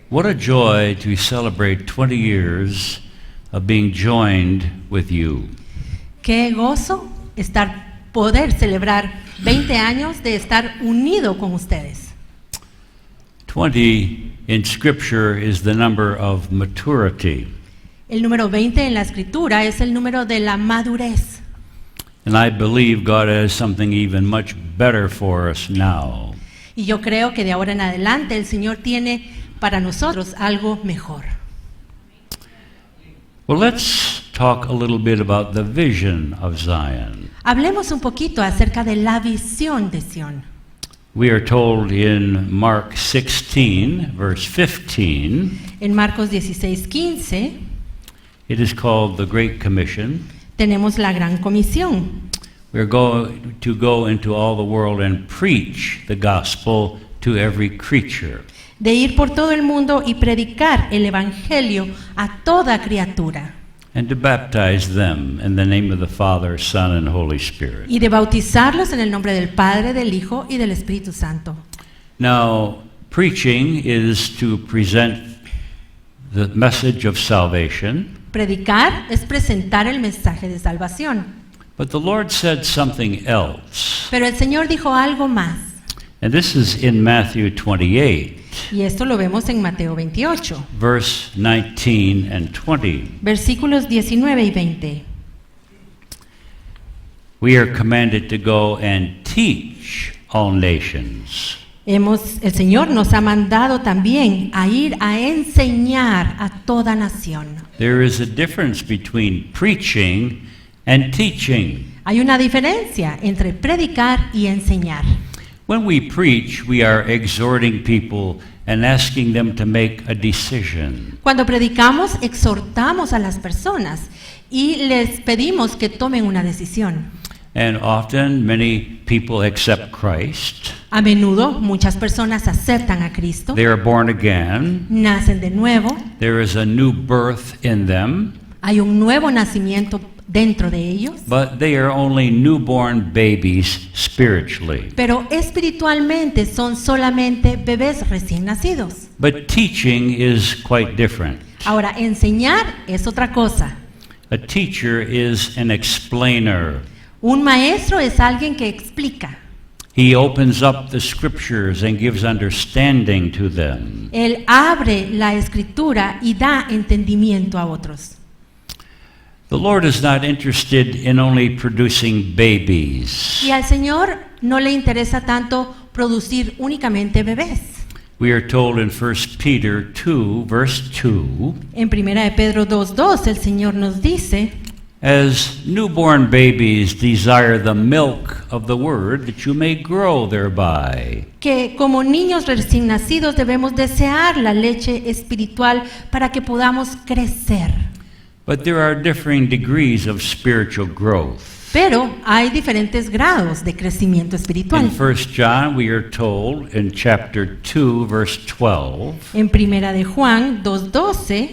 What a joy to celebrate 20 years of being joined with you. Qué gozo poder celebrar 20 años de estar unido con ustedes. 20 in Scripture is the number of maturity. El número 20 en la Escritura es el número de la madurez. And I believe God has something even much better for us now. Y yo creo que de ahora en adelante el Señor tiene para nosotros algo mejor. Well, let's talk a little bit about the vision of Zion. Hablemos un poquito acerca de la visión de Sión. We are told in Mark 16, verse 15, En Marcos 16:15 it is called the Great Commission. tenemos la gran comisión. We're going to go into all the world and preach the gospel to every creature. De ir por todo el mundo y predicar el evangelio a toda criatura. And to baptize them in the name of the Father, Son, and Holy Spirit. Y de bautizarlos en el nombre del Padre, del Hijo y del Espíritu Santo. Now, preaching is to present the message of salvation. Predicar es presentar el mensaje de salvación. But the Lord said something else. Pero el Señor dijo algo más. And this is in Matthew 28, Y esto lo vemos en Mateo 28, verse 19 and 20. versículos 19 y 20. We are commanded to go and teach all nations. El Señor nos ha mandado también a ir a enseñar a toda nación. There is a difference between preaching and teaching. Hay una diferencia entre predicar y enseñar. When we preach, we are exhorting people and asking them to make a decision. Cuando predicamos, exhortamos a las personas y les pedimos que tomen una decisión. And often many people accept Christ. A menudo muchas personas aceptan a Cristo, They are born again. nacen de nuevo, There is a new birth in them, hay un nuevo nacimiento dentro de ellos, but they are only newborn babies spiritually. pero espiritualmente son solamente bebés recién nacidos. But teaching is quite different. Ahora, enseñar es otra cosa. A teacher is an explainer. Un maestro es alguien que explica. He opens up the scriptures and gives understanding to them. Él abre la escritura y da entendimiento a otros. The Lord is not interested in only producing babies. Y al Señor no le interesa tanto producir únicamente bebés. We are told in 1 Peter 2, verse 2, En 1 de Pedro 2:2 el Señor nos dice, as newborn babies desire the milk of the word, that you may grow thereby. que como niños recién nacidos debemos desear la leche espiritual para que podamos crecer. But there are differing degrees of spiritual growth. Pero hay diferentes grados de crecimiento espiritual. In 1 John, we are told in chapter 2, verse 12, En 1 de Juan 2:12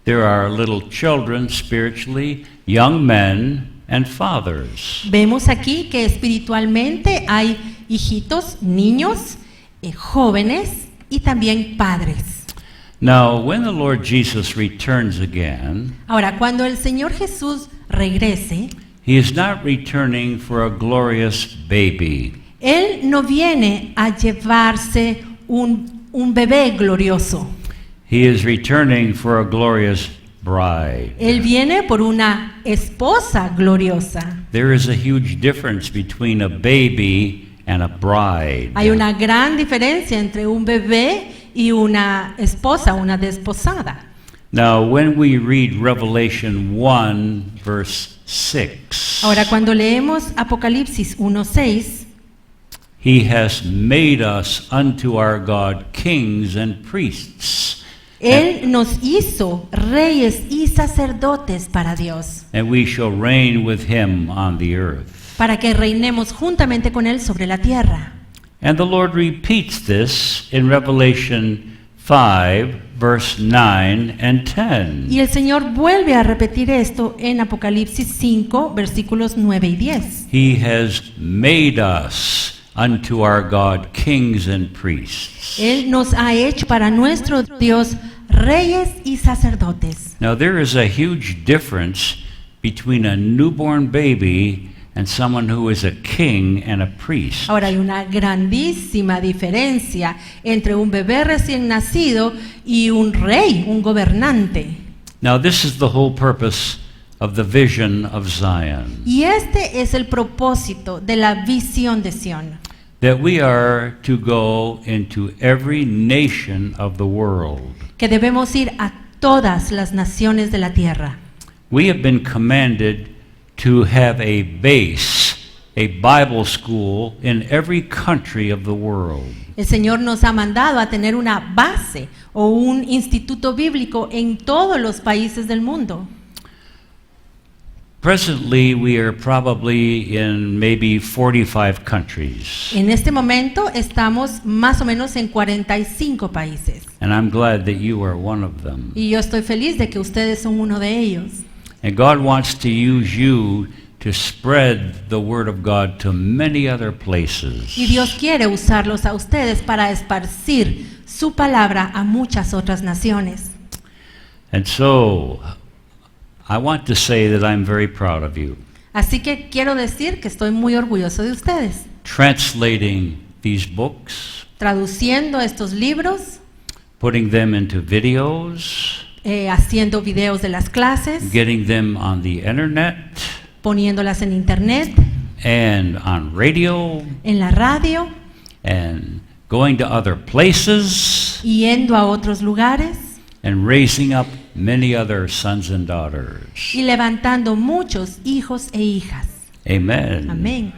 there are little children spiritually, young men, and fathers. vemos aquí que espiritualmente hay hijitos, niños, jóvenes y también padres. Now, when the Lord Jesus returns again, Ahora, cuando el Señor Jesús regrese, he is not returning for a glorious baby. Él no viene a llevarse un bebé glorioso. He is returning for a glorious bride. Él viene por una esposa gloriosa. There is a huge difference between a baby and a bride. Hay una gran diferencia entre un bebé y una esposa, una desposada. Now, when we read Revelation 1, verse 6, Ahora, cuando leemos Apocalipsis 1:6, he has made us unto our God kings and priests, Él nos hizo reyes y sacerdotes para Dios, and we shall reign with him on the earth. para que reinemos juntamente con Él sobre la tierra. And the Lord repeats this in Revelation 5, verse 9 and 10. Y el Señor vuelve a repetir esto en Apocalipsis 5, versículos 9 y 10. He has made us unto our God kings and priests. Él nos ha hecho para nuestro Dios reyes y sacerdotes. Now there is a huge difference between a newborn baby and someone who is a king and a priest. Ahora hay una grandísima diferencia entre un bebé recién nacido y un rey, un gobernante. Now this is the whole purpose of the vision of Zion, Y este es el propósito de la visión de Sión, that we are to go into every nation of the world. que debemos ir a todas las naciones de la tierra. We have been commanded to have a base, a Bible school in every country of the world. El Señor nos ha mandado a tener una base o un instituto bíblico en todos los países del mundo. Presently, we are probably in maybe 45 countries, En este momento estamos más o menos en 45 países. and I'm glad that you are one of them. Y yo estoy feliz de que ustedes son uno de ellos. And God wants to use you to spread the Word of God to many other places. Y Dios quiere usarlos a ustedes para esparcir su palabra a muchas otras naciones. And so, I want to say that I'm very proud of you. Así que quiero decir que estoy muy orgulloso de ustedes. Translating these books, Traduciendo estos libros, putting them into videos, haciendo videos de las clases, getting them on the internet poniéndolas en internet, and on radio, en la radio, and going to other places, yendo a otros lugares and raising up many other sons and daughters. y levantando muchos hijos e hijas. Amen. Amén.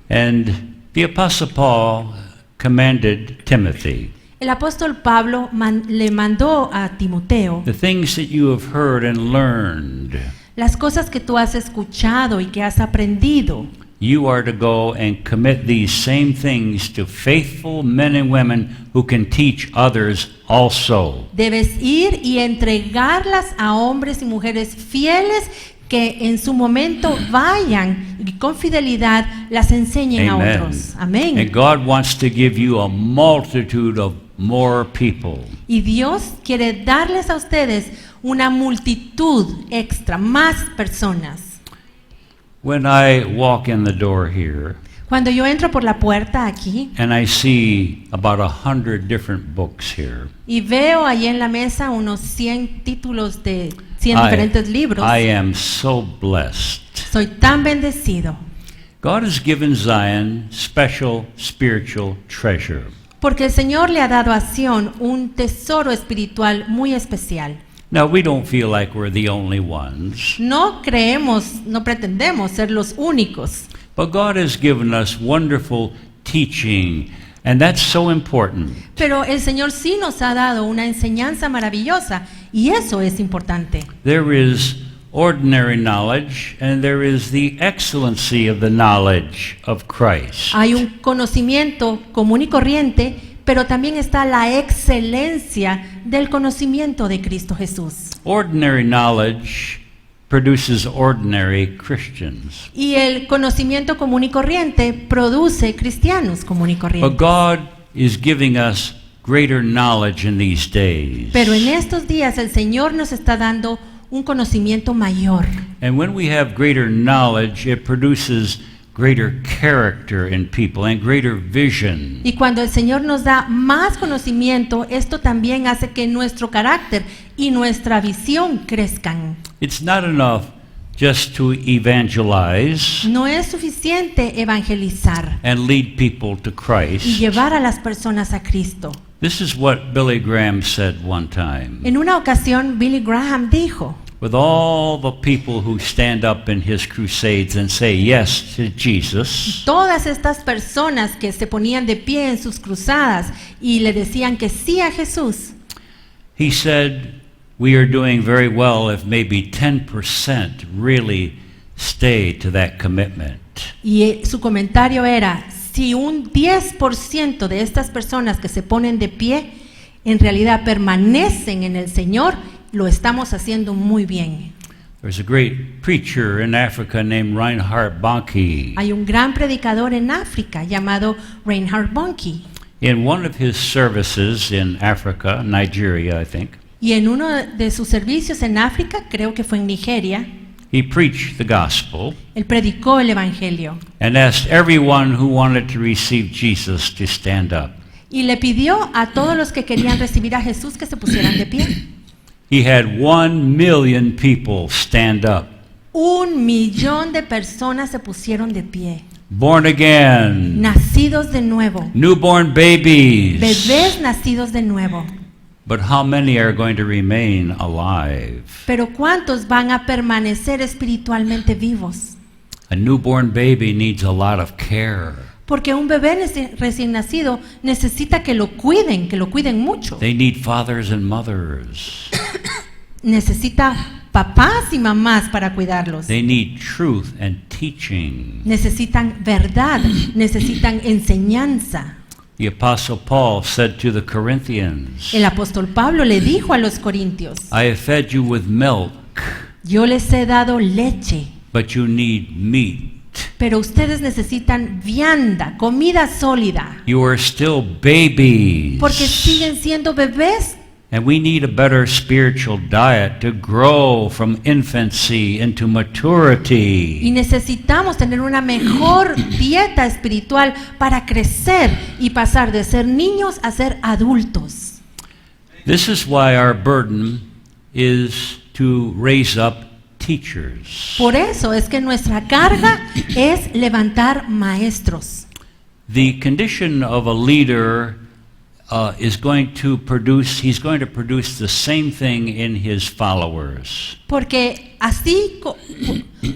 And the Apostle Paul commanded Timothy, El apóstol Pablo le mandó a Timoteo the things that you have heard and learned, las cosas que tú has escuchado y que has aprendido. you are to go and commit these same things to faithful men and women who can teach others also. Debes ir y entregarlas a hombres y mujeres fieles que en su momento vayan y con fidelidad las enseñen a Amen. otros. Amén. And God wants to give you a multitude of more people. Y Dios quiere darles a ustedes una multitud extra, más personas. When I walk in the door here Cuando yo entro por la puerta aquí and I see about 100 different books here, y veo allí en la mesa unos 100 títulos de 100 diferentes libros, I am so blessed. soy tan bendecido God has given Zion special spiritual treasure. porque el Señor le ha dado a Sión un tesoro espiritual muy especial. Now, we don't feel like we're the only ones, No creemos, no pretendemos ser los únicos, but God has given us wonderful teaching, and that's so important. pero el Señor sí nos ha dado una enseñanza maravillosa y eso es importante. There is ordinary knowledge, and there is the excellency of the knowledge of Christ. Hay un conocimiento común y corriente, pero también está la excelencia del conocimiento de Cristo Jesús. Ordinary knowledge produces ordinary Christians. Y el conocimiento común y corriente produce cristianos común y But corriente. God is giving us greater knowledge in these days. Pero en estos días el Señor nos está dando un conocimiento mayor. And when we have greater knowledge, it produces greater character in people and greater vision. Y cuando el Señor nos da más conocimiento, esto también hace que nuestro carácter y nuestra visión crezcan. It's not enough just to evangelize No es suficiente evangelizar and lead people to y Christ. llevar a las personas a Cristo. This is what Billy Graham said one time. En una ocasión, Billy Graham dijo, With all the people who stand up in his crusades and say yes to Jesus, todas estas personas que se ponían de pie en sus cruzadas y le decían que sí a Jesús, he said, we are doing very well if maybe 10% really stay to that commitment. y su comentario era, si un 10% de estas personas que se ponen de pie en realidad permanecen en el Señor, lo estamos haciendo muy bien. There's a great preacher in Africa named Reinhard Bonnke. Hay un gran predicador en África llamado Reinhard Bonnke. In one of his services in Africa, Nigeria, I think, Y en uno de sus servicios en África, creo que fue en Nigeria, he preached the gospel él predicó el Evangelio and asked everyone who wanted to receive Jesus to stand up. y le pidió a todos los que querían recibir a Jesús que se pusieran de pie. He had 1 million people stand up. 1,000,000 de personas se pusieron de pie. Born again, Nacidos de nuevo. newborn babies. Bebés nacidos de nuevo. But how many are going to remain alive? Pero ¿cuántos van a permanecer espiritualmente vivos? A newborn baby needs a lot of care. Porque un bebé recién nacido necesita que lo cuiden mucho. They need fathers and mothers. Necesita papás y mamás para cuidarlos. They need truth and teaching. Necesitan verdad, necesitan enseñanza. The Apostle Paul said to the Corinthians, El apóstol Pablo le dijo a los corintios, I have fed you with milk, yo les he dado leche, but you need meat. pero ustedes necesitan vianda, comida sólida, You are still babies. porque siguen siendo bebés. And we need a better spiritual diet to grow from infancy into Y maturity. necesitamos tener una mejor dieta espiritual para crecer y pasar de ser niños a ser adultos. This is why our burden is to raise up teachers. Por eso es que nuestra carga es levantar maestros. The condition of a leader he's going to produce the same thing in his followers. Porque así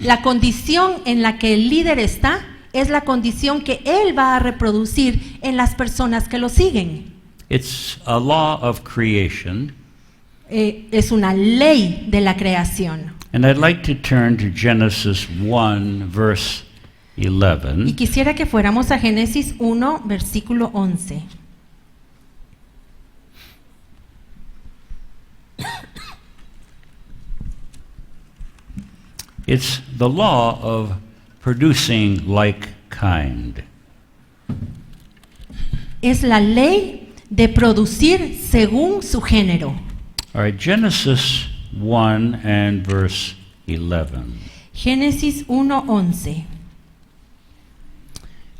la condición en la que el líder está es la condición que él va a reproducir en las personas que lo siguen. It's a law of creation. Es una ley de la creación. And I'd like to turn to Genesis 1, verse Y 11. quisiera que fuéramos a Génesis 1, versículo 11. It's the law of producing like kind. Es la ley de producir según su género. All right, Genesis 1 and verse 11. Génesis 1:11.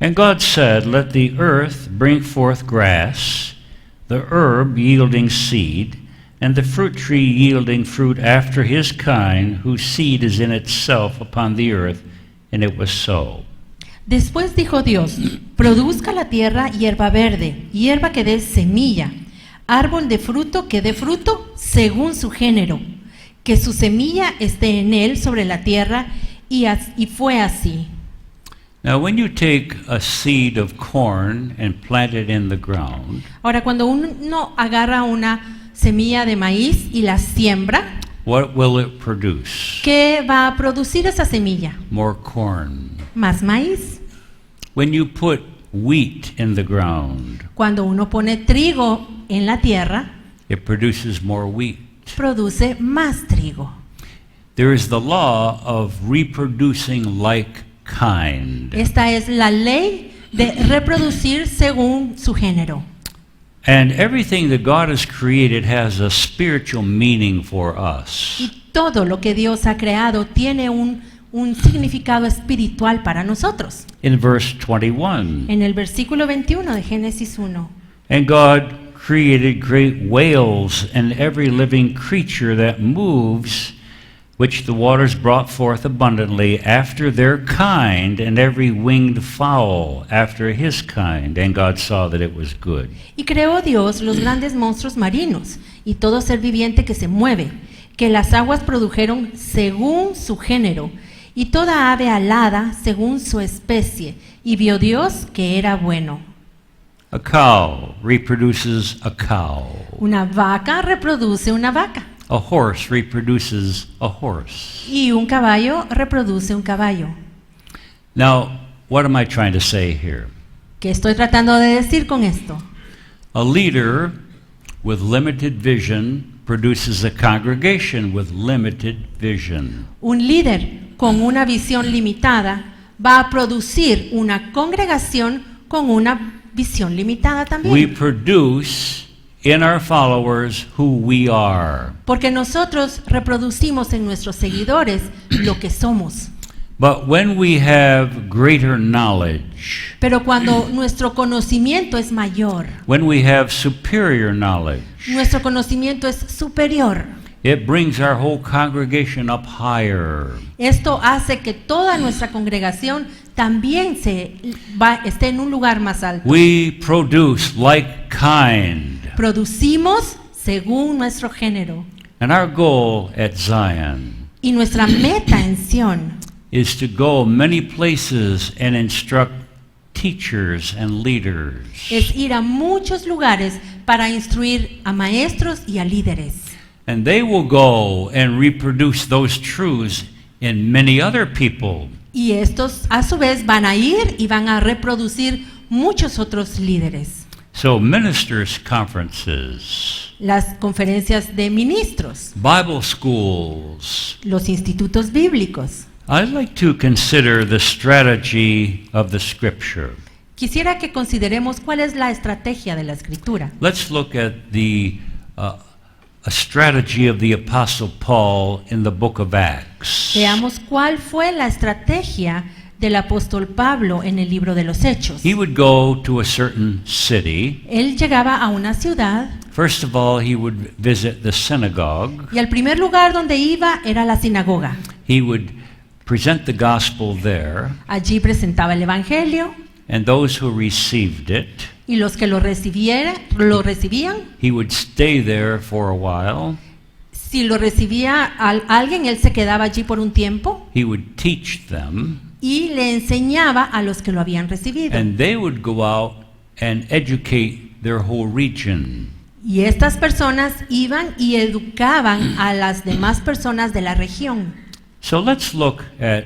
And God said, Let the earth bring forth grass, the herb yielding seed, and the fruit tree yielding fruit after his kind, whose seed is in itself upon the earth. And it was so. Después dijo Dios, produzca la tierra hierba verde, hierba que dé semilla, árbol de fruto que dé fruto según su género, que su semilla esté en él sobre la tierra, y fue así. Now, when you take a seed of corn and plant it in the ground, Ahora, cuando uno agarra una semilla de maíz y la siembra, what will it produce? ¿qué va a producir esa semilla? More corn. Más maíz. When you put wheat in the ground, Cuando uno pone trigo en la tierra, it produces more wheat. produce más trigo. There is the law of reproducing like kind. Esta es la ley de reproducir según su género. And everything that God has created has a spiritual meaning for us. Y todo lo que Dios ha creado tiene un significado espiritual para nosotros. In verse 21, En el versículo 21 de Génesis 1. and God created great whales and every living creature that moves, which the waters brought forth abundantly after their kind, and every winged fowl after his kind. And God saw that it was good. Y creó Dios los grandes monstruos marinos y todo ser viviente que se mueve, que las aguas produjeron según su género, y toda ave alada según su especie, y vio Dios que era bueno. A cow reproduces a cow. Una vaca reproduce una vaca, A horse reproduces a horse. y un caballo reproduce un caballo. Now, what am I trying to say here? ¿Qué estoy tratando de decir con esto? A leader with limited vision produces a congregation with limited vision. Un líder con una visión limitada va a producir una congregación con una visión limitada We también. produce in our followers who we are. Porque nosotros reproducimos en nuestros seguidores lo que somos. But when we have greater knowledge, Pero cuando nuestro conocimiento es mayor, when we have superior knowledge, nuestro conocimiento es superior, it brings our whole congregation up higher. esto hace que toda nuestra congregación también esté en un lugar más alto. We produce like kind. Producimos según nuestro género. And our goal at Zion Y nuestra meta en Sion is to go many places and instruct teachers and leaders. es ir a muchos lugares para instruir a maestros y a líderes. And they will go and reproduce those truths in many other people. Y estos a su vez van a ir y van a reproducir muchos otros líderes. So ministers' conferences, Las conferencias de ministros, Bible schools. los institutos bíblicos. I'd like to consider the strategy of the scripture. Quisiera que consideremos cuál es la estrategia de la escritura. Let's look at a strategy of the Apostle Paul in the book of Acts. Veamos cuál fue la estrategia del apóstol Pablo en el libro de los Hechos. He would go to a certain city. Él llegaba a una ciudad First of all, he would visit the synagogue. y el primer lugar donde iba era la sinagoga. He would present the gospel there, Allí presentaba el evangelio and those who received it, y los que lo recibían, he would stay there for a while. si lo recibía alguien, él se quedaba allí por un tiempo He would teach them, y le enseñaba a los que lo habían recibido. and they would go out and educate their whole region. Y estas personas iban y educaban a las demás personas de la región. So let's look at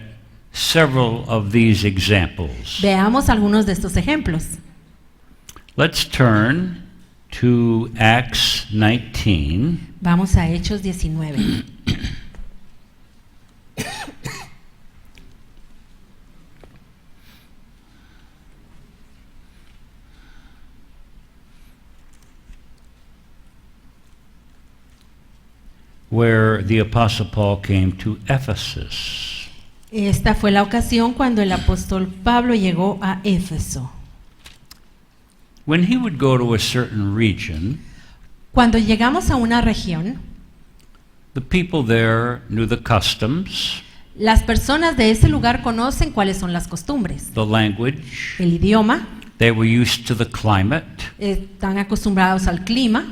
several of these examples. Veamos algunos de estos ejemplos. Let's turn to Acts 19. Vamos a Hechos 19. Where the Apostle Paul came to Ephesus. Esta fue la ocasión cuando el apóstol Pablo llegó a Éfeso. When he would go to a certain region, Cuando llegamos a una región, the people there knew the customs, las personas de ese lugar conocen cuáles son las costumbres, the language, el idioma, they were used to the climate, están acostumbrados al clima,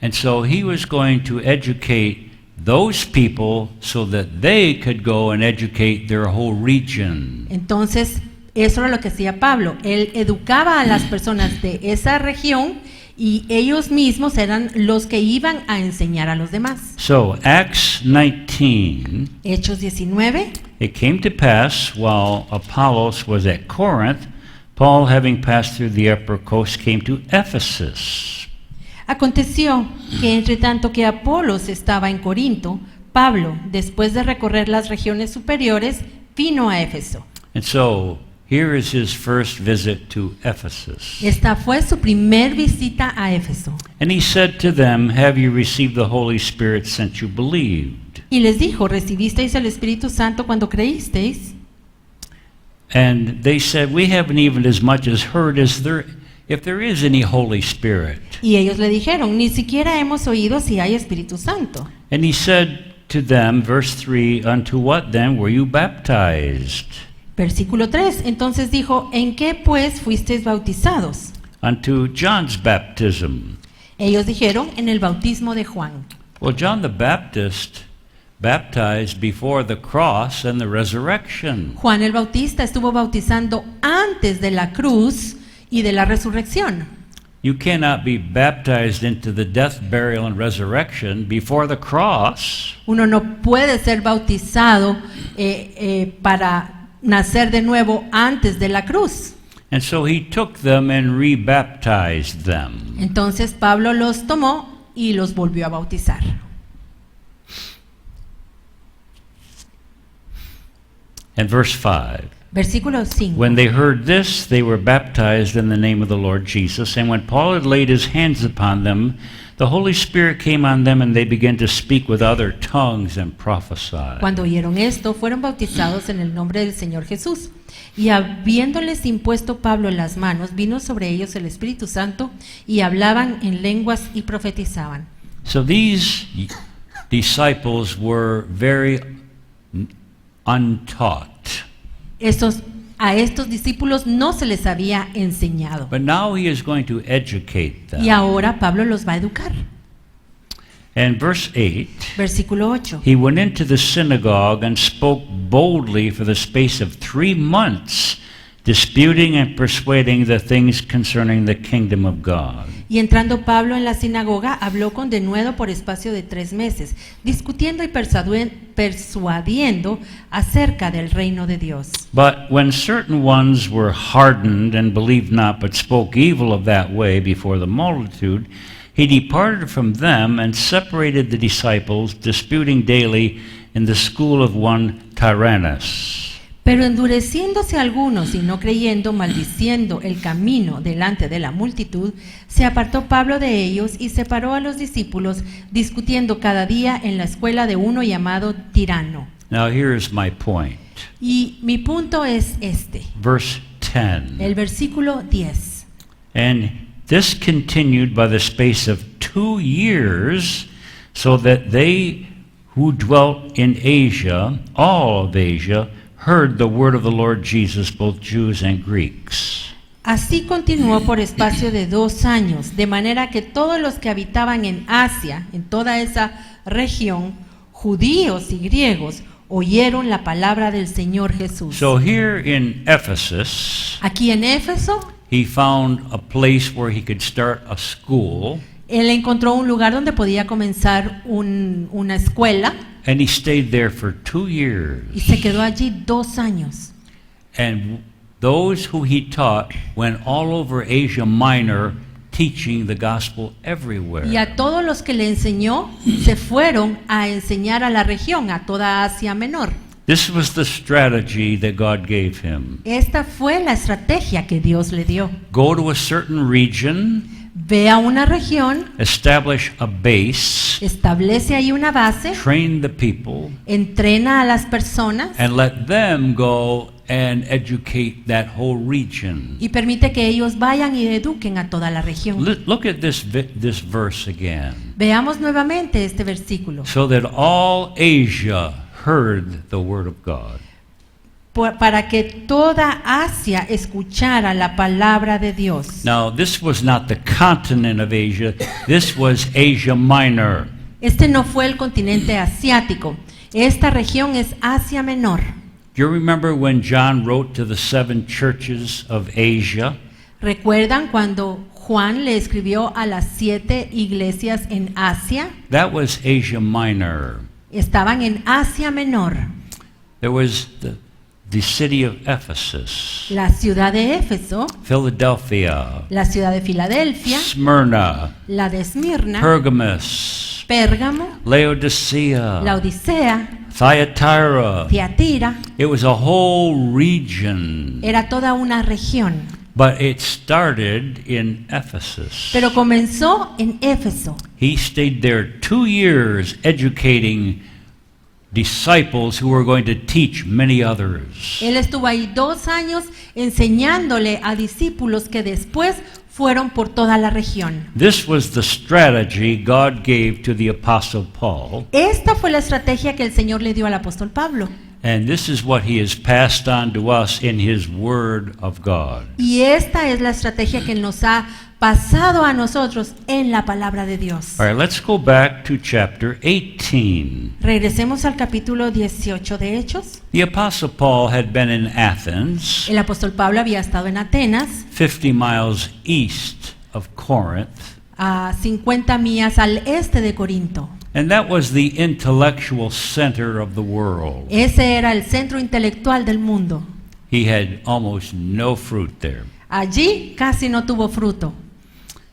and so he was going to educate those people so that they could go and educate their whole region. entonces eso era lo que hacía Pablo. Él educaba a las personas de esa región y ellos mismos eran los que iban a enseñar a los demás. So, Acts 19, Hechos 19. it came to pass while Apollos was at Corinth, Paul, having passed through the upper coast, came to Ephesus. Aconteció que entre tanto que Apolos estaba en Corinto, Pablo, después de recorrer las regiones superiores, vino a Éfeso. And so, here is his first visit to Ephesus. Esta fue su primer visita a Éfeso. And he said to them, have you received the Holy Spirit since you believed? Y les dijo, ¿recibisteis el Espíritu Santo cuando creísteis? And they said, we haven't even as much as heard if there is any Holy Spirit. Y ellos le dijeron, ni siquiera hemos oído si hay Espíritu Santo. And he said to them, verse 3, unto what then were you baptized? Versículo 3, entonces dijo, ¿en qué pues fuisteis bautizados? Unto John's baptism. Ellos dijeron, en el bautismo de Juan. Well, John the Baptist baptized before the cross and the resurrection. Juan el Bautista estuvo bautizando antes de la cruz y de la resurrección. You cannot be baptized into the death, burial, and resurrection before the cross. Uno no puede ser bautizado para nacer de nuevo antes de la cruz. And so he took them and rebaptized them. Entonces Pablo los tomó y los volvió a bautizar. And verse 5. Versículo 5. When they heard this, they were baptized in the name of the Lord Jesus. And when Paul had laid his hands upon them, the Holy Spirit came on them, and they began to speak with other tongues and prophesy. Cuando oyeron esto, fueron bautizados en el nombre del Señor Jesús. Y habiéndoles impuesto Pablo las manos, vino sobre ellos el Espíritu Santo, y hablaban en lenguas y profetizaban. So these disciples were very untaught. A estos discípulos no se les había enseñado. But now he is going to educate them. Y ahora Pablo los va a educar. And verse 8, Versículo 8. he went into the synagogue and spoke boldly for the space of 3 months, disputing and persuading the things concerning the kingdom of God. Y entrando Pablo en la sinagoga, habló con denuedo por espacio de 3 meses, discutiendo y persuadiendo acerca del reino de Dios. But when certain ones were hardened and believed not, but spoke evil of that way before the multitude, he departed from them and separated the disciples, disputing daily in the school of one Tyrannus. Pero endureciéndose algunos y no creyendo, maldiciendo el camino delante de la multitud, se apartó Pablo de ellos y separó a los discípulos, discutiendo cada día en la escuela de uno llamado Tirano. Now here is my point. Y mi punto es este, Verse 10. el versículo 10. And this continued by the space of 2 years, so that they who dwelt in Asia, all of Asia, heard the word of the Lord Jesus, both Jews and Greeks. Así continuó por espacio de 2 años, de manera que todos los que habitaban en Asia, en toda esa región, judíos y griegos, oyeron la palabra del Señor Jesús. So here in Ephesus, Aquí en Éfeso, he found a place where he could start a school, él encontró un lugar donde podía comenzar una escuela and he stayed there for 2 years. y se quedó allí 2 años. And those who he taught went all over Asia Minor, teaching the gospel everywhere. Y a todos los que le enseñó se fueron a enseñar a la región, a toda Asia Menor. This was the strategy that God gave him. Esta fue la estrategia que Dios le dio. Go to a certain region, Ve a una región, establish a base, establece ahí una base, train the people, entrena a las personas and let them go and educate that whole region. y permite que ellos vayan y eduquen a toda la región. Look at this verse again. Veamos nuevamente este versículo. So that all Asia heard the word of God. Para que toda Asia escuchara la palabra de Dios. Now, this was not the continent of Asia. This was Asia Minor. Este no fue el continente asiático. Esta región es Asia Menor. Do you remember when John wrote to the 7 churches of Asia? ¿Recuerdan cuando Juan le escribió a las 7 iglesias en Asia? That was Asia Minor. Estaban en Asia Menor. There was the city of Ephesus, La ciudad de Éfeso, Philadelphia, la ciudad de Filadelfia, Smyrna, la de Esmirna, Pergamos, Pérgamo, Laodicea, Laodicea, Thyatira. Tiatira. It was a whole region, Era toda una región. but it started in Ephesus. Pero comenzó en Éfeso. He stayed there 2 years educating disciples who were going to teach many others. Él estuvo ahí 2 años enseñándole a discípulos que después fueron por toda la región. This was the strategy God gave to the Apostle Paul, Esta fue la estrategia que el Señor le dio al apóstol Pablo. and this is what he has passed on to us in his Word of God. Y esta es la estrategia que Él nos ha pasado a nosotros en la palabra de Dios. All right, let's go back to chapter 18. Regresemos al capítulo 18 de Hechos. The Apostle Paul had been in Athens, El apóstol Pablo había estado en Atenas, 50 miles east of Corinth, a 50 millas al este de Corinto. and that was the intellectual center of the world. Ese era el centro intelectual del mundo. He had almost no fruit there. Allí casi no tuvo fruto.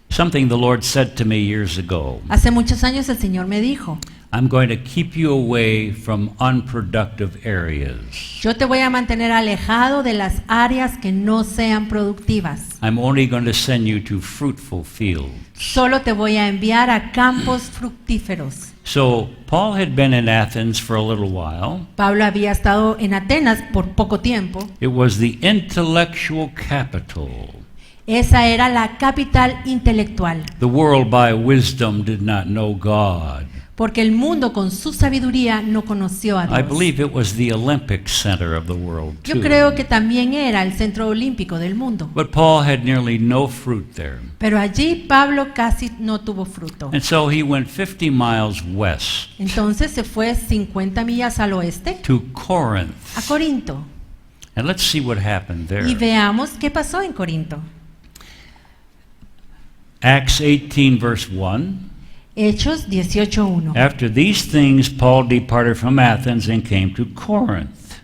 Something the Lord said to me years ago. Hace muchos años el Señor me dijo, I'm going to keep you away from unproductive areas. Yo te voy a mantener alejado de las áreas que no sean productivas. I'm only going to send you to fruitful fields. Solo te voy a enviar a campos fructíferos. So Paul had been in Athens for a little while. Pablo había estado en Atenas por poco tiempo. It was the intellectual capital. Esa era la capital intelectual, The world by wisdom did not know God. porque el mundo con su sabiduría no conoció a I Dios. believe it was the Olympic center of the world Yo too. creo que también era el centro olímpico del mundo. But Paul had nearly no fruit there. Pero allí Pablo casi no tuvo fruto. And so he went 50 miles west Entonces se fue 50 millas al oeste, to Corinth. a Corinto. And let's see what happened there. Y veamos qué pasó en Corinto. Acts 18 verse 1. Hechos 18:1. After these things, Paul departed from Athens and came to Corinth.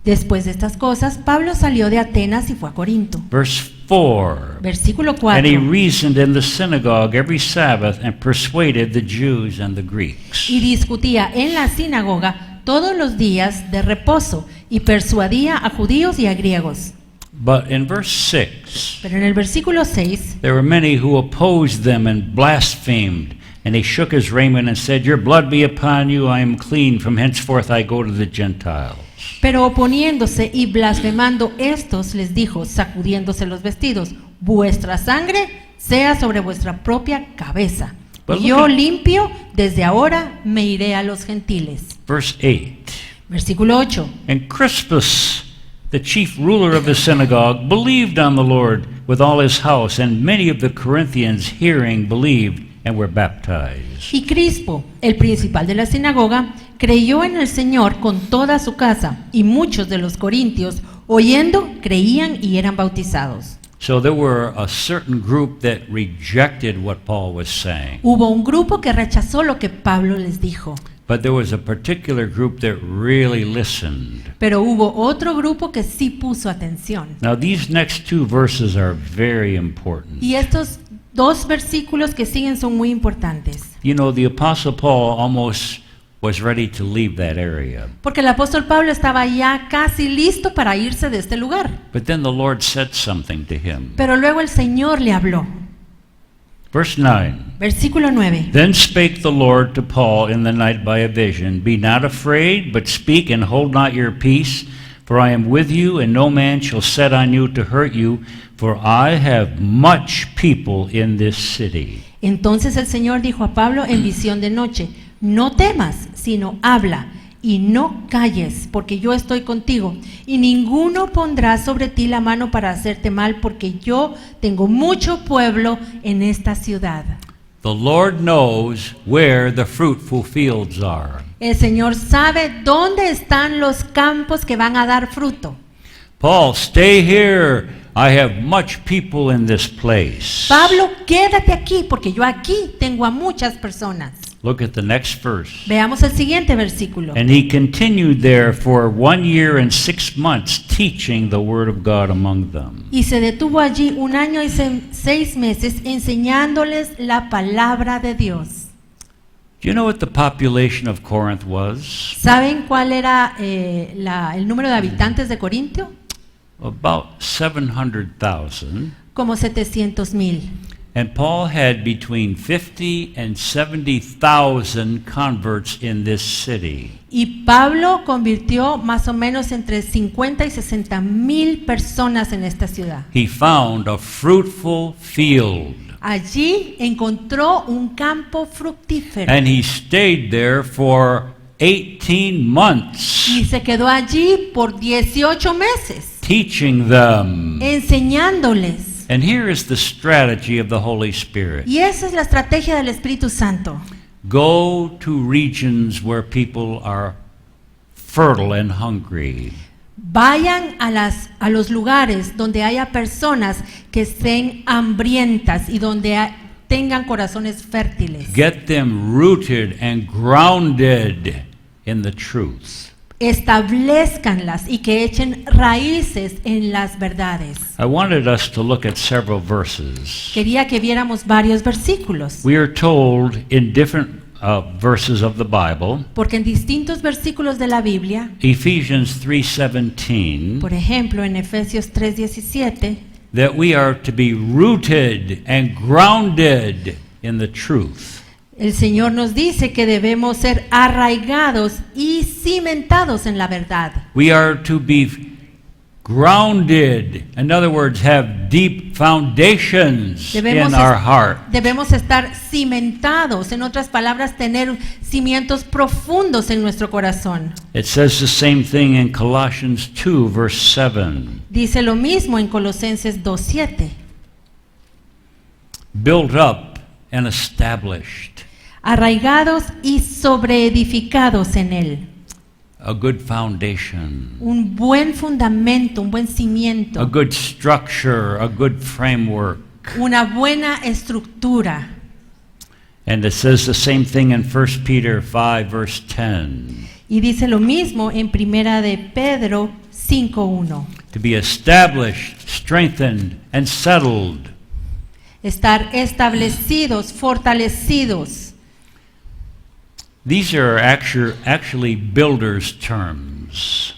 Después de estas cosas, Pablo salió de Atenas y fue a Corinto. Verse 4. Versículo And he 4. reasoned in the synagogue every Sabbath and persuaded the Jews and the Greeks. Y discutía en la sinagoga todos los días de reposo y persuadía a judíos y a griegos. But in verse 6, Pero en el versículo 6, there were many who opposed them and blasphemed. And he shook his raiment and said, Your blood be upon you, I am clean, from henceforth I go to the Gentiles. pero oponiéndose y blasfemando estos les dijo, sacudiéndose los vestidos, vuestra sangre sea sobre vuestra propia cabeza. But Yo look at- limpio, desde ahora me iré a los gentiles. Verse 8. Versículo 8. And Crispus, the chief ruler of the synagogue, believed on the Lord with all his house, and many of the Corinthians hearing believed and were baptized. Y Crispo, el principal de la sinagoga, creyó en el Señor con toda su casa, y muchos de los corintios, oyendo, creían y eran bautizados. So there were a certain group that rejected what Paul was saying. Hubo un grupo que rechazó lo que Pablo les dijo, But there was a particular group that really listened. pero hubo otro grupo que sí puso atención. Now these next two verses are very important. Y estos dos versículos que siguen son muy importantes, You know, the Apostle Paul almost was ready to leave that area. porque el apóstol Pablo estaba ya casi listo para irse de este lugar. But then the Lord said something to him. Pero luego el Señor le habló. Verse 9. Versículo 9. Then spake the Lord to Paul in the night by a vision, Be not afraid, but speak and hold not your peace, for I am with you, and no man shall set on you to hurt you, for I have much people in this city. Entonces el Señor dijo a Pablo en visión de noche, no temas, sino habla, y no calles, porque yo estoy contigo, y ninguno pondrá sobre ti la mano para hacerte mal, porque yo tengo mucho pueblo en esta ciudad. The Lord knows where the fruitful fields are. El Señor sabe dónde están los campos que van a dar fruto. Paul, stay here. I have much people in this place. Pablo, quédate aquí, porque yo aquí tengo a muchas personas. Look at the next verse. Veamos el siguiente versículo. And he continued there for 1 year and 6 months, teaching the word of God among them. Y se detuvo allí 1 año y 6 meses enseñándoles la palabra de Dios. Do you know what the population of Corinth was? ¿Saben cuál era el número de habitantes de Corintio? About 700,000. Como 700,000. And Paul had between 50 and 70,000 converts in this city. Y Pablo convirtió más o menos entre 50 y 60,000 personas en esta ciudad. He found a fruitful field. Allí encontró un campo fructífero. And he stayed there for 18 months, Y se quedó allí por 18 meses, teaching them. enseñándoles. And here is the strategy of the Holy Spirit. Y esa es la estrategia del Espíritu Santo. Go to regions where people are fertile and hungry. Vayan a los lugares donde haya personas que estén hambrientas y donde tengan corazones fértiles. Get them rooted and grounded in the truth. Establezcanlas y que echen raíces en las verdades. I wanted us to look at several verses. Quería que viéramos varios versículos. We are told in different verses of the Bible, porque en distintos versículos de la Biblia, Ephesians 3:17, por ejemplo en Efesios 3:17, that we are to be rooted and grounded in the truth. el Señor nos dice que debemos ser arraigados y cimentados en la verdad. We are to be grounded, in other words, have deep foundations in our heart. Debemos estar cimentados, en otras palabras, tener cimientos profundos en nuestro corazón. It says the same thing in Colossians 2, verse 7. Dice lo mismo en Colosenses 2:7. Built up and established. Arraigados y sobreedificados en él. A good foundation. Un buen fundamento, un buen A cimiento. good structure, a good framework. Una buena estructura. And it says the same thing in 1 Peter 5, verse 10. Y dice lo mismo en Primera de Pedro 5:1. To be established, strengthened, and settled. Estar establecidos, fortalecidos. These are actually builders' terms.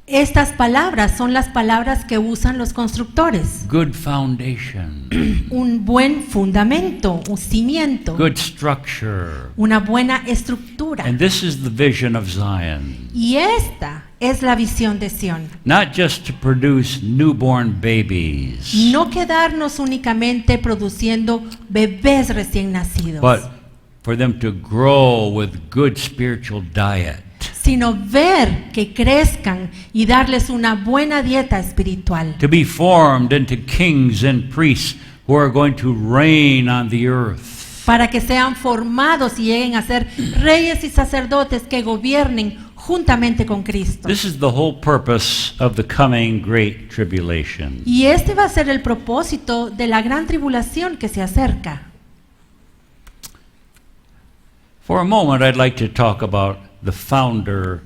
Estas palabras son las palabras que usan los constructores. Good foundation, Un buen fundamento, un cimiento, good structure. una buena estructura. And this is the vision of Zion. Y esta es la visión de Sión. Not just to produce newborn babies, No quedarnos únicamente produciendo bebés recién nacidos, but for them to grow with good spiritual diet. sino ver que crezcan y darles una buena dieta espiritual, To be formed into kings and priests who are going to reign on the earth. para que sean formados y lleguen a ser reyes y sacerdotes que gobiernen juntamente con Cristo. This is the whole purpose of the coming great tribulation. Y este va a ser el propósito de la gran tribulación que se acerca. For a moment, I'd like to talk about the founder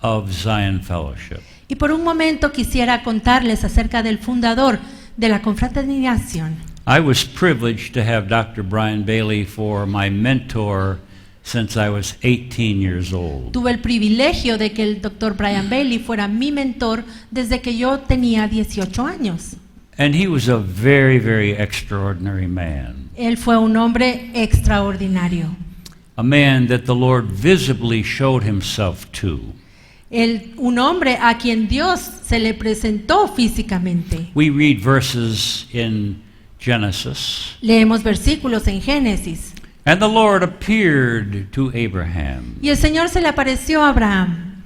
of Zion Fellowship. Y por un momento quisiera contarles acerca del fundador de la confraternización. I was privileged to have Dr. Brian Bailey for my mentor since I was 18 years old. Tuve el privilegio de que el Dr. Brian Bailey fuera mi mentor desde que yo tenía 18 años. And he was a very, very extraordinary man. Él fue un hombre extraordinario. A man that the Lord visibly showed himself to. Un hombre a quien Dios se le presentó físicamente. We read verses in Genesis. Leemos versículos en Génesis. And the Lord appeared to Abraham. Y el Señor se le apareció a Abraham.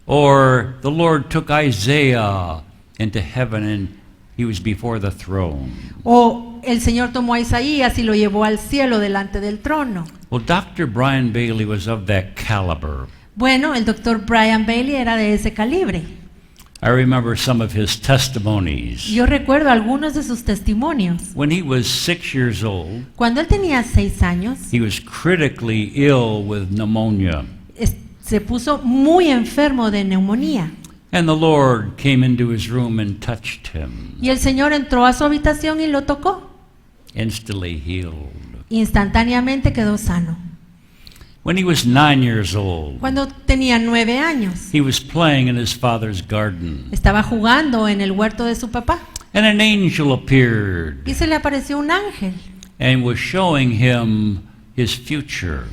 Or the Lord took Isaiah into heaven and he was before the throne. O el Señor tomó a Isaías y lo llevó al cielo delante del trono. Well, Dr. Brian Bailey was of that caliber. Bueno, el Dr. Brian Bailey era de ese calibre. I remember some of his testimonies. Yo recuerdo algunos de sus testimonios. When he was 6 years old, Cuando él tenía 6 años, he was critically ill with pneumonia. se puso muy enfermo de neumonía. And the Lord came into his room and touched him, Y el Señor entró a su habitación y lo tocó. instantly healed. Instantáneamente quedó sano. When he was 9 years old, Cuando tenía 9 años, he was playing in his father's garden, estaba jugando en el huerto de su papá and an angel appeared y se le apareció un ángel and was showing him his future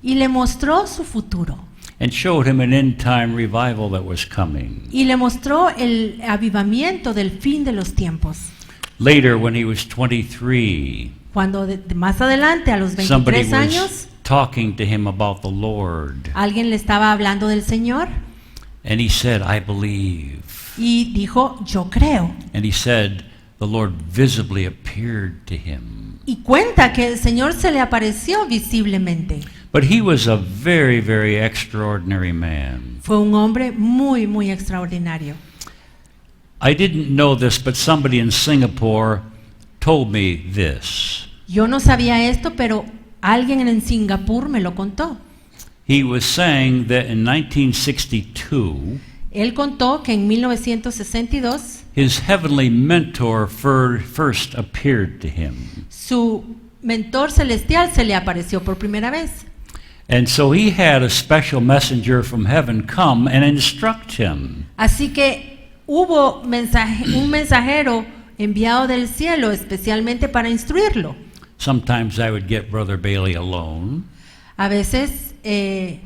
y le mostró su futuro. and showed him an end-time revival that was coming. Y le mostró el avivamiento del fin de los tiempos. Later, when he was 23, Cuando más adelante, a los somebody 23 was años, talking to him about the Lord, alguien le estaba hablando del Señor and he said, I believe. y dijo, yo creo. And he said, the Lord visibly appeared to him. Y cuenta que el Señor se le apareció visiblemente. But he was a very, very extraordinary man. Fue un hombre muy, muy extraordinario. I didn't know this, but somebody in Singapore told me this. Yo no sabía esto, pero alguien en Singapur me lo contó. He was saying that in 1962, Él contó que en 1962 his heavenly mentor first appeared to him. su mentor celestial se le apareció por primera vez. And so he had a special messenger from heaven come and instruct him. Así que hubo un mensajero enviado del cielo especialmente para instruirlo. Sometimes I would get Brother Bailey alone. A veces, I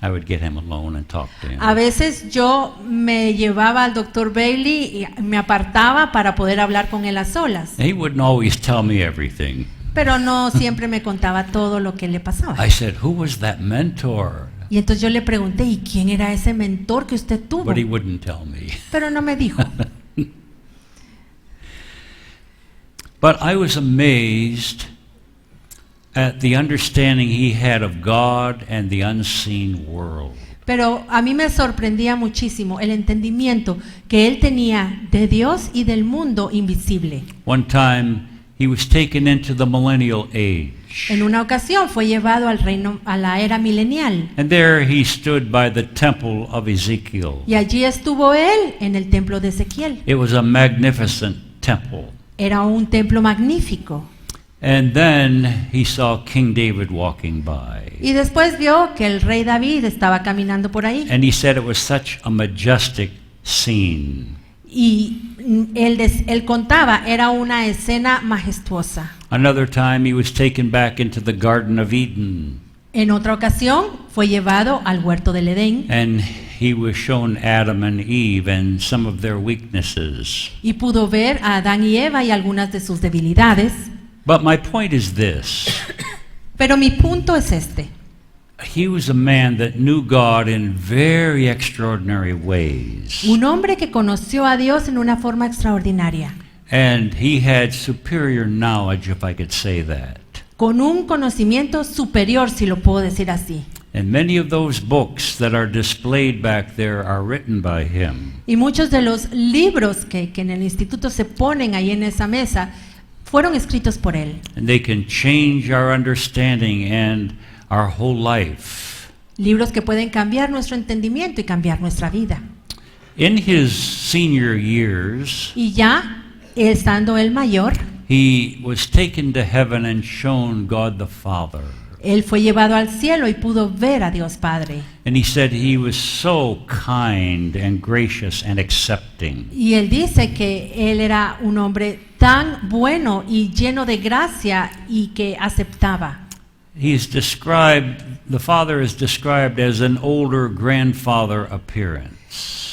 would get him alone and talk to him. a veces yo me llevaba al Dr. Bailey y me apartaba para poder hablar con él a solas. He wouldn't always tell me everything. Pero no siempre me contaba todo lo que le pasaba. I said, "Who was that mentor?" Y entonces yo le pregunté, ¿y quién era ese mentor que usted tuvo? But he wouldn't tell me. Pero no me dijo. But I was amazed at the understanding he had of God and the unseen world. Pero a mí me sorprendía muchísimo el entendimiento que él tenía de Dios y del mundo invisible. One time he was taken into the millennial age. En una ocasión fue llevado al reino, a la era milenial. And there he stood by the temple of Ezekiel. Y allí estuvo él en el templo de Ezequiel. It was a magnificent temple. Era un templo magnífico. And then he saw King David walking by. Y después vio que el rey David estaba caminando por ahí. And he said it was such a majestic scene. Y él contaba, era una escena majestuosa. Another time he was taken back into the Garden of Eden. En otra ocasión fue llevado al huerto del Edén And he was shown Adam and Eve and some of their weaknesses. y pudo ver a Adán y Eva y algunas de sus debilidades. But my point is this. Pero mi punto es este. He was a man that knew God in very extraordinary ways. Un hombre que conoció a Dios en una forma extraordinaria, And he had superior knowledge, if I could say that. con un conocimiento superior, si lo puedo decir así. And many of those books that are displayed back there are written by him. Y muchos de los libros que en el instituto se ponen ahí en esa mesa fueron escritos por él. And they can change our understanding and our whole life. Libros que pueden cambiar nuestro entendimiento y cambiar nuestra vida. In his senior years, Y ya, estando él mayor, he was taken to heaven and shown God the Father. él fue llevado al cielo y pudo ver a Dios Padre. And he said he was so kind and gracious and accepting. Y él dice que él era un hombre tan bueno y lleno de gracia y que aceptaba. He's described, the Father is described as an older grandfather appearance.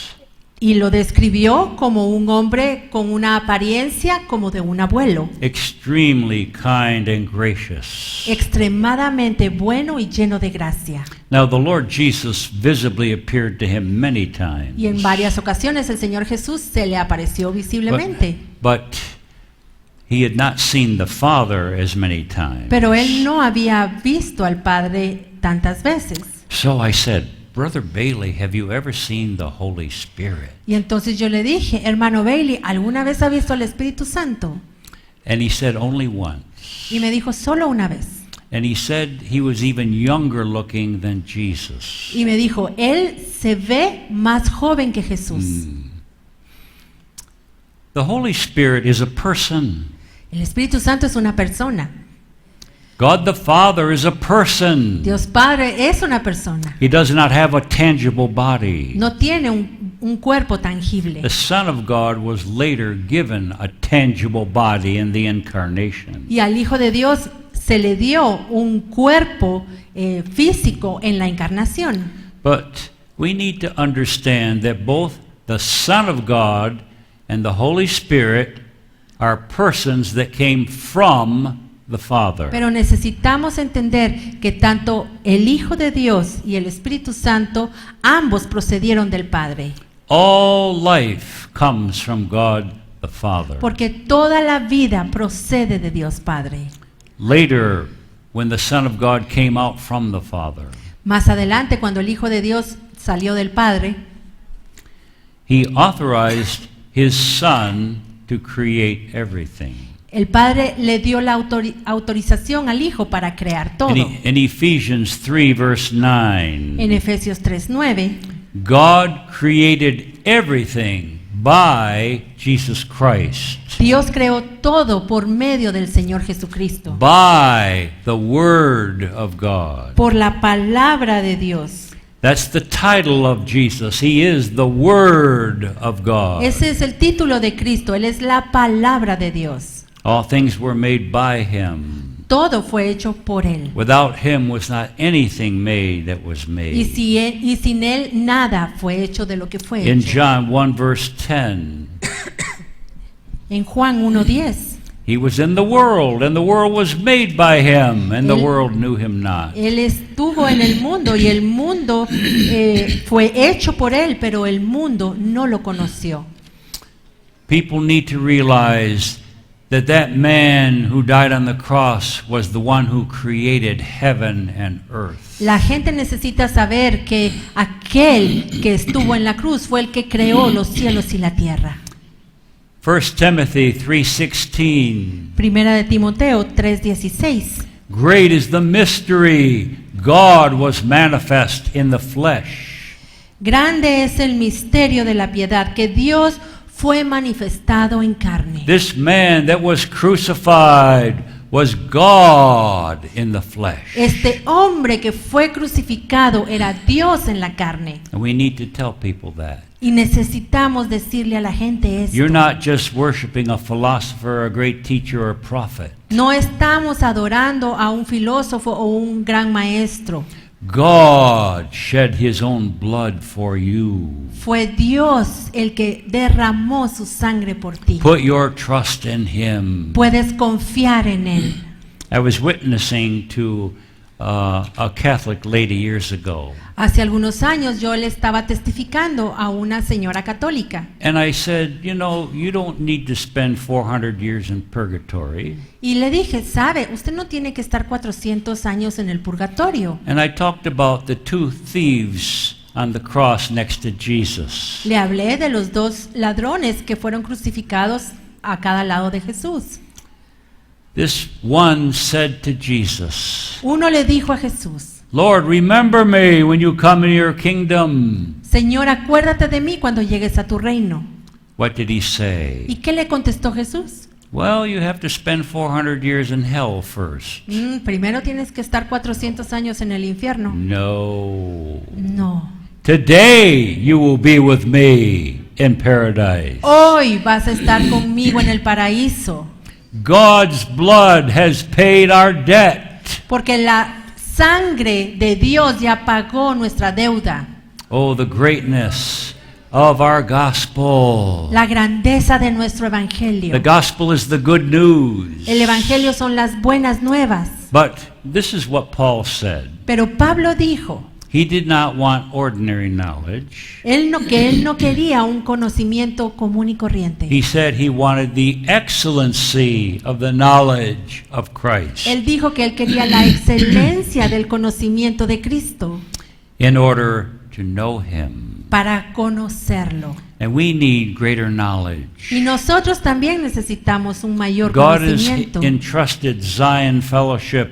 Y lo describió como un hombre con una apariencia como de un abuelo, Extremely kind and gracious. extremadamente bueno y lleno de gracia. Now the Lord Jesus visibly appeared to him many times. Y en varias ocasiones el Señor Jesús se le apareció visiblemente, But he had not seen the Father as many times. pero él no había visto al Padre tantas veces. So I said, Brother Bailey, have you ever seen the Holy Spirit? Y entonces yo le dije, hermano Bailey, ¿alguna vez ha visto al Espíritu Santo? And he said, only once. Y me dijo, solo una vez. And he said he was even younger looking than Jesus. Y me dijo, él se ve más joven que Jesús. The Holy Spirit is a person. El Espíritu Santo es una persona. God the Father is a person. Dios Padre es una persona. He does not have a tangible body. No tiene un cuerpo tangible. The Son of God was later given a tangible body in the incarnation. Y al Hijo de Dios se le dio un cuerpo físico en la encarnación. But we need to understand that both the Son of God and the Holy Spirit are persons that came from the Father. Pero necesitamos entender que tanto el Hijo de Dios y el Espíritu Santo, ambos procedieron del Padre. All life comes from God the Father. Porque toda la vida procede de Dios Padre. Later, when the Son of God came out from the Father, Más adelante, cuando el Hijo de Dios salió del Padre, he authorized his Son to create everything. el Padre le dio la autorización al Hijo para crear todo. In Ephesians 3, verse 9, En Efesios 3:9, God created everything by Jesus Christ, Dios creó todo por medio del Señor Jesucristo, by the Word of God. por la palabra de Dios. That's the title of Jesus. He is the Word of God. Ese es el título de Cristo, Él es la palabra de Dios. All things were made by Him. Todo fue hecho por Él. Without Him was not anything made that was Y made. sin Él nada fue hecho de lo que fue In hecho. John 1 verse 10, En Juan 1:10, He was in the world, and the world was made by Him, and the Él- world knew Him not. Él estuvo en el mundo y el mundo fue hecho por Él, pero el mundo no lo conoció. People need to realize that that man who died on the cross was the one who created heaven and earth. La gente necesita saber que aquel que estuvo en la cruz fue el que creó los cielos y la tierra. 1 Timothy 3:16. Primera de Timoteo 3:16. Great is the mystery. God was manifest in the flesh. Grande es el misterio de la piedad, que Dios fue manifestado en carne. This man that was crucified was God in the flesh. Este hombre que fue crucificado era Dios en la carne. And we need to tell people that. Y necesitamos decirle a la gente esto. You're not just worshiping a philosopher, a great teacher, or a prophet. No estamos adorando a un filósofo o un gran maestro. God shed His own blood for you. Fue Dios el que derramó su sangre por ti. Put your trust in Him. Puedes confiar en Él. I was witnessing to a Catholic lady years ago. Hace algunos años yo le estaba testificando a una señora católica. And I said, you know, you don't need to spend 400 years in purgatory. Y le dije, sabe, usted no tiene que estar 400 años en el purgatorio. And I talked about the two thieves on the cross next to Jesus. Le hablé de los dos ladrones que fueron crucificados a cada lado de Jesús. This one said to Jesus, Uno le dijo a Jesús, Lord, remember me when you come in your kingdom. Señor, acuérdate de mí cuando llegues a tu reino. What did he say? ¿Y qué le contestó Jesús? Well, you have to spend 400 years in hell first. Primero tienes que estar 400 años en el infierno. No. No. Today you will be with me in paradise. Hoy vas a estar conmigo en el paraíso. God's blood has paid our debt. Porque la sangre de Dios ya pagó nuestra deuda. Oh, the greatness of our gospel. La grandeza de nuestro The evangelio. gospel is the good news. El evangelio son las buenas nuevas. But this is what Paul said. Pero Pablo dijo, He did not want ordinary knowledge. que él no quería un conocimiento común y corriente. He said he wanted the excellency of the knowledge of Christ Él dijo que él quería la excelencia del conocimiento de Cristo in order to know Him. para conocerlo. And we need greater knowledge. Y nosotros también necesitamos un mayor God has conocimiento. entrusted Zion Fellowship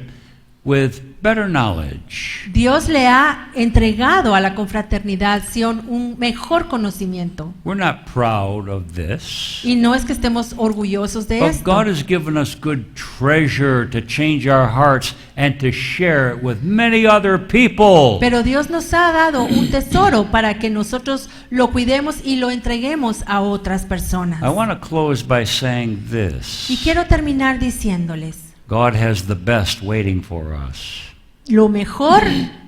with better knowledge. Dios le ha entregado a la confraternidad Sion un mejor conocimiento. We're not proud of this. Y no es que estemos orgullosos de But esto. God has given us good treasure to change our hearts and to share it with many other people. Pero Dios nos ha dado un tesoro para que nosotros lo cuidemos y lo entreguemos a otras personas. I want to close by saying Y this. quiero terminar diciéndoles, God has the best waiting for us. lo mejor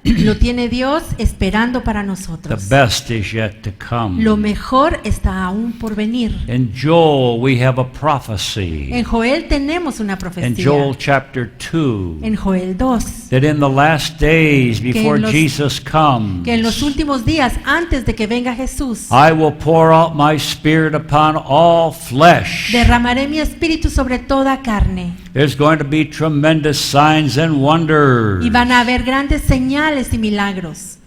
lo tiene Dios esperando para The nosotros. best is yet to come. Lo mejor está aún por venir. In Joel, we have a prophecy. En Joel tenemos una In profecía. Joel chapter 2, En Joel 2. that in the last days before en los- Jesus comes, Que en los últimos días, antes de que venga Jesús, I will pour out my spirit upon all flesh. derramaré mi espíritu sobre toda carne. There's going to be tremendous signs and wonders. Y van a haber grandes señales y milagros.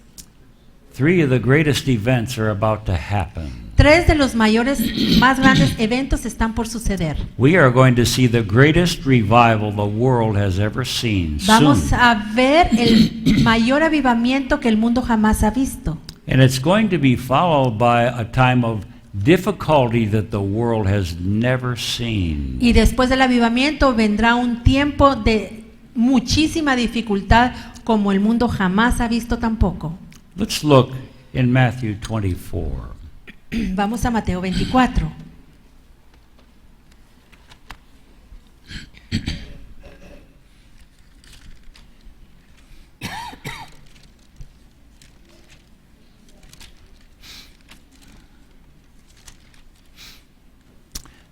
3 of the greatest events are about to happen. 3 de los mayores, más grandes eventos están por suceder. We are going to see the greatest revival the world has ever seen Vamos soon. a ver el mayor avivamiento que el mundo jamás ha visto. And it's going to be followed by a time of difficulty that the world has never seen. Y después del avivamiento vendrá un tiempo de muchísima dificultad como el mundo jamás ha visto tampoco. Let's look in Matthew 24. Vamos a Mateo 24.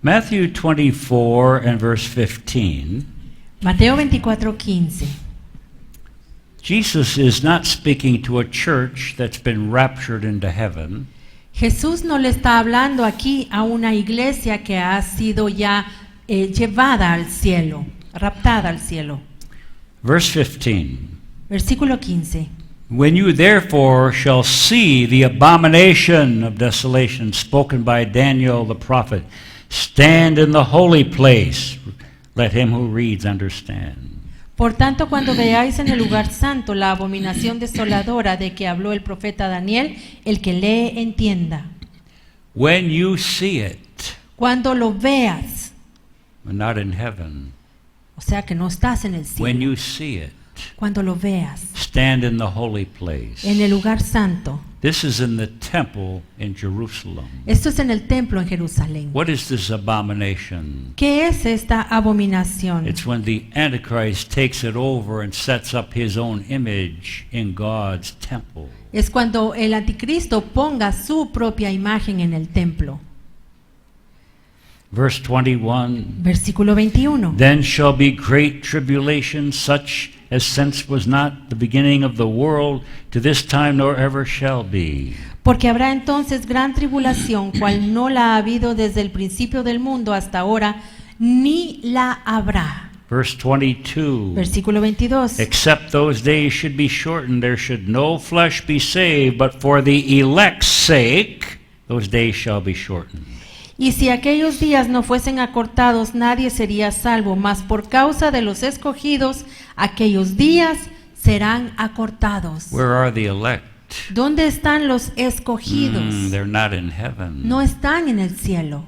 Matthew 24 and verse 15. Mateo 24:15. Jesus is not speaking to a church that's been raptured into heaven. Jesús no le está hablando aquí a una iglesia que ha sido ya llevada al cielo, raptada al cielo. Verse 15. Versículo 15. When you therefore shall see the abomination of desolation spoken by Daniel the prophet, stand in the holy place. Let him who reads understand. Por tanto, cuando veáis en el lugar santo la abominación desoladora de que habló el profeta Daniel, el que lee entienda. When you see it, Cuando lo veas, but not in heaven, o sea que no estás en el when cielo, you see it, cuando lo veas stand in the holy place. en el lugar santo. This is in the temple in Jerusalem. Esto es en el templo en Jerusalén. What is this abomination? ¿Qué es esta abominación? It's when the Antichrist takes it over and sets up his own image in God's temple. Es cuando el anticristo ponga su propia imagen en el templo. Verse 21. Versículo 21. Then shall be great tribulation, such as since was not the beginning of the world, to this time nor ever shall be. Porque habrá entonces gran tribulación, cual no la ha habido desde el principio del mundo hasta ahora, ni la habrá. Verse 22. Versículo 22. Except those days should be shortened, there should no flesh be saved, but for the elect's sake, those days shall be shortened. Y si aquellos días no fuesen acortados, nadie sería salvo, mas por causa de los escogidos, aquellos días serán acortados. Where are the elect? ¿Dónde están los escogidos? They're not in heaven. No están en el cielo.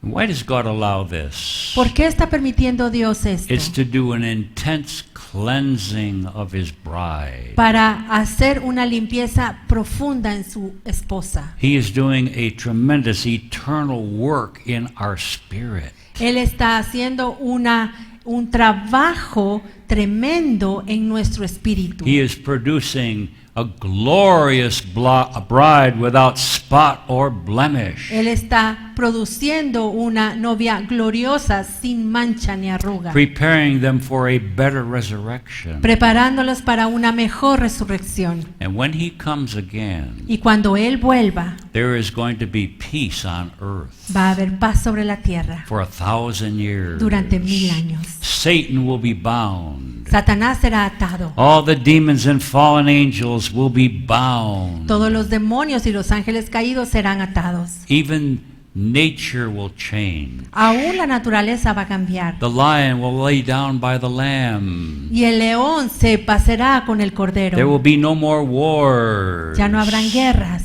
Why does God allow this? ¿Por qué está permitiendo Dios esto? It's to do an intense cleansing of his bride. Para hacer una limpieza profunda en su esposa. He is doing a tremendous eternal work in our spirit. Él está haciendo un trabajo tremendo en nuestro espíritu. He is producing a glorious bride without spot or blemish. Él está produciendo una novia gloriosa sin mancha ni arruga, Preparing them for a better resurrection. preparándolos para una mejor resurrección. And when he comes again, Y cuando Él vuelva, there is going to be peace on earth va a haber paz sobre la tierra for 1,000 years. durante 1000 años. Satan will be bound. Satanás será atado. All the demons and fallen angels will be bound. Todos los demonios y los ángeles caídos serán atados. Even nature will change. Aún la naturaleza va a cambiar. The lion will lay down by the lamb. Y el león se pasará con el There cordero. will be no more wars. Ya no habrán guerras.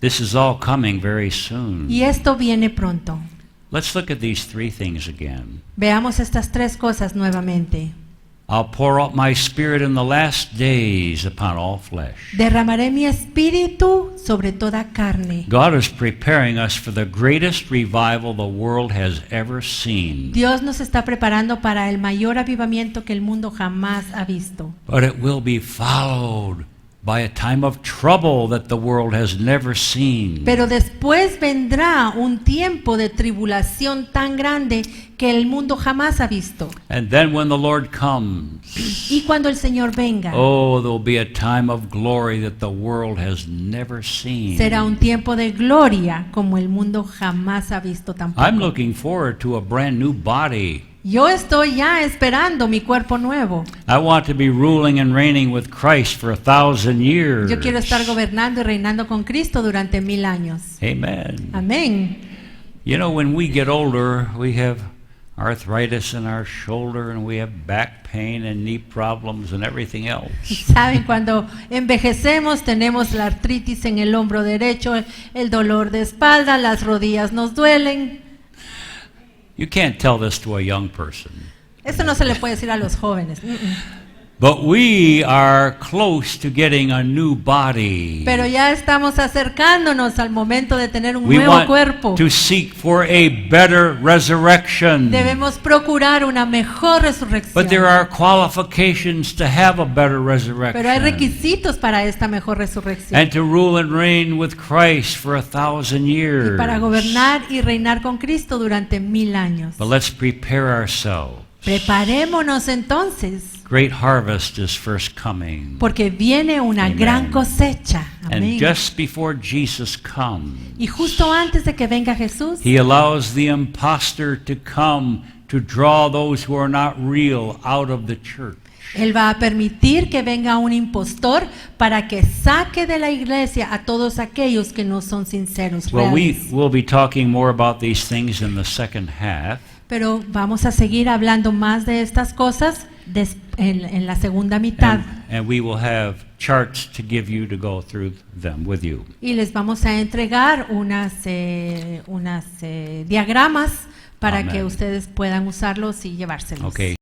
This is all coming very soon. Y esto viene pronto. Let's look at these three things again. Veamos estas tres cosas nuevamente. I'll pour out my spirit in the last days upon all flesh. Derramaré mi espíritu sobre toda carne. God is preparing us for the greatest revival the world has ever seen. Dios nos está preparando para el mayor avivamiento que el mundo jamás ha visto. But it will be followed by a time of trouble that the world has never seen. Pero después vendrá un tiempo de tribulación tan grande que el mundo jamás ha visto. And then when the Lord comes, Y cuando el Señor venga, oh, there'll be a time of glory that the world has never seen. será un tiempo de gloria como el mundo jamás ha visto tampoco. I'm looking forward to a brand new body. Yo estoy ya esperando mi cuerpo nuevo. I want to be ruling and reigning with Christ for 1,000 years. Yo quiero estar gobernando y reinando con Cristo durante 1000 años. Amen. Amén. You know, when we get older, we have arthritis in our shoulder, and we have back pain and knee problems and everything else. Saben, cuando envejecemos tenemos la artritis en el hombro derecho, el dolor de espalda, las rodillas nos duelen. You can't tell this to a young person. Eso no se le puede decir a los jóvenes. But we are close to getting a new body. Pero ya estamos acercándonos al momento de tener un We nuevo want cuerpo. to seek for a better resurrection. Debemos procurar una mejor resurrección. But there are qualifications to have a better resurrection. Pero hay requisitos para esta mejor resurrección. And to rule and reign with Christ for 1,000 Y years. para gobernar y reinar con Cristo durante 1000 años. But let's prepare ourselves. Preparémonos entonces, Great harvest is first coming. porque viene una Amen. gran cosecha. Amén. And just before Jesus comes, Y justo antes de que venga Jesús, he allows the impostor to come to draw those who are not real out of the church. Él va a permitir que venga un impostor para que saque de la iglesia a todos aquellos que no son sinceros, Well, we reales. will be talking more about these things in the second half. Pero vamos a seguir hablando más de estas cosas en la segunda mitad. And we will have charts to give you to go through them with you. Y les vamos a entregar unas diagramas para Amén. que ustedes puedan usarlos y llevárselos. Okay.